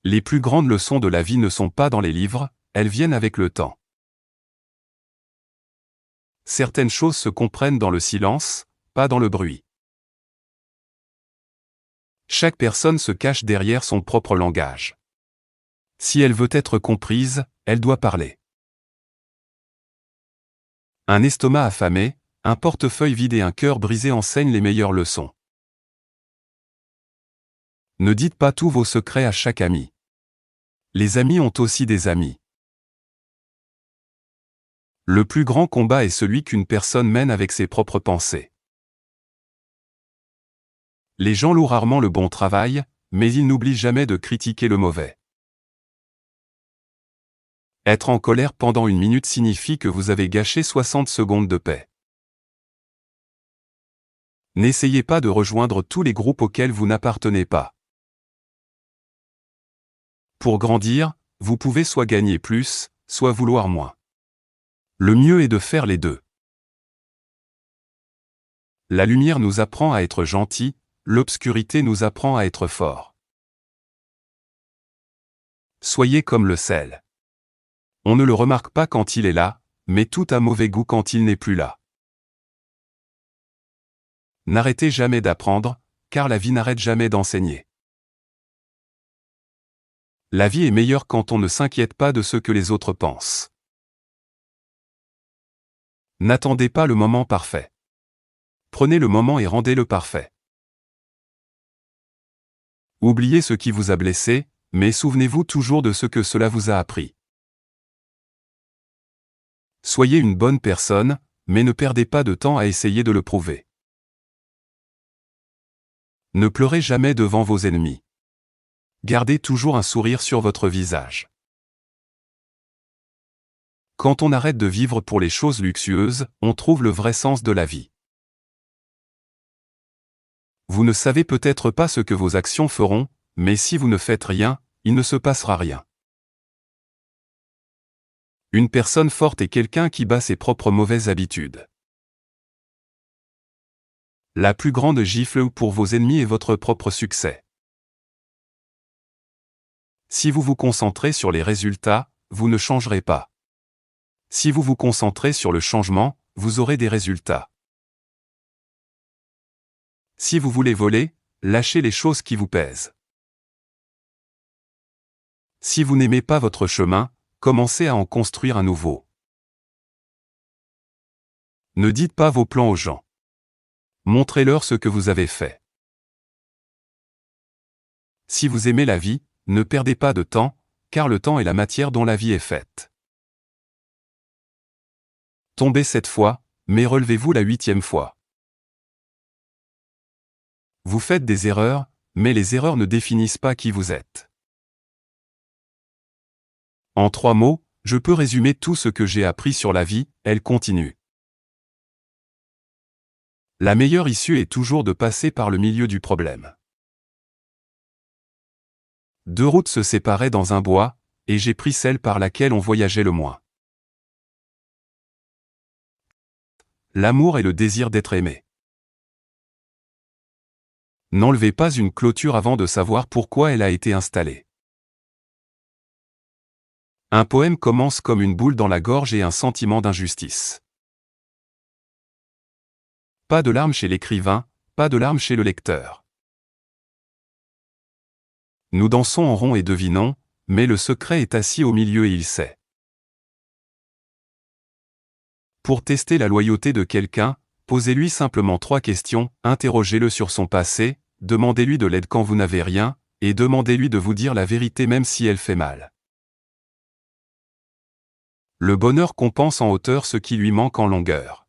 Les plus grandes leçons de la vie ne sont pas dans les livres, elles viennent avec le temps. Certaines choses se comprennent dans le silence, pas dans le bruit. Chaque personne se cache derrière son propre langage. Si elle veut être comprise, elle doit parler. Un estomac affamé, un portefeuille vide et un cœur brisé enseignent les meilleures leçons. Ne dites pas tous vos secrets à chaque ami. Les amis ont aussi des amis. Le plus grand combat est celui qu'une personne mène avec ses propres pensées. Les gens louent rarement le bon travail, mais ils n'oublient jamais de critiquer le mauvais. Être en colère pendant une minute signifie que vous avez gâché 60 secondes de paix. N'essayez pas de rejoindre tous les groupes auxquels vous n'appartenez pas. Pour grandir, vous pouvez soit gagner plus, soit vouloir moins. Le mieux est de faire les deux. La lumière nous apprend à être gentil, l'obscurité nous apprend à être fort. Soyez comme le sel. On ne le remarque pas quand il est là, mais tout a mauvais goût quand il n'est plus là. N'arrêtez jamais d'apprendre, car la vie n'arrête jamais d'enseigner. La vie est meilleure quand on ne s'inquiète pas de ce que les autres pensent. N'attendez pas le moment parfait. Prenez le moment et rendez-le parfait. Oubliez ce qui vous a blessé, mais souvenez-vous toujours de ce que cela vous a appris. Soyez une bonne personne, mais ne perdez pas de temps à essayer de le prouver. Ne pleurez jamais devant vos ennemis. Gardez toujours un sourire sur votre visage. Quand on arrête de vivre pour les choses luxueuses, on trouve le vrai sens de la vie. Vous ne savez peut-être pas ce que vos actions feront, mais si vous ne faites rien, il ne se passera rien. Une personne forte est quelqu'un qui bat ses propres mauvaises habitudes. La plus grande gifle pour vos ennemis est votre propre succès. Si vous vous concentrez sur les résultats, vous ne changerez pas. Si vous vous concentrez sur le changement, vous aurez des résultats. Si vous voulez voler, lâchez les choses qui vous pèsent. Si vous n'aimez pas votre chemin, commencez à en construire un nouveau. Ne dites pas vos plans aux gens. Montrez-leur ce que vous avez fait. Si vous aimez la vie, ne perdez pas de temps, car le temps est la matière dont la vie est faite. Tombez 7 fois, mais relevez-vous la 8e fois. Vous faites des erreurs, mais les erreurs ne définissent pas qui vous êtes. En 3 mots, je peux résumer tout ce que j'ai appris sur la vie, elle continue. La meilleure issue est toujours de passer par le milieu du problème. 2 routes se séparaient dans un bois, et j'ai pris celle par laquelle on voyageait le moins. L'amour est le désir d'être aimé. N'enlevez pas une clôture avant de savoir pourquoi elle a été installée. Un poème commence comme une boule dans la gorge et un sentiment d'injustice. Pas de larmes chez l'écrivain, pas de larmes chez le lecteur. Nous dansons en rond et devinons, mais le secret est assis au milieu et il sait. Pour tester la loyauté de quelqu'un, posez-lui simplement 3 questions, interrogez-le sur son passé, demandez-lui de l'aide quand vous n'avez rien, et demandez-lui de vous dire la vérité même si elle fait mal. Le bonheur compense en hauteur ce qui lui manque en longueur.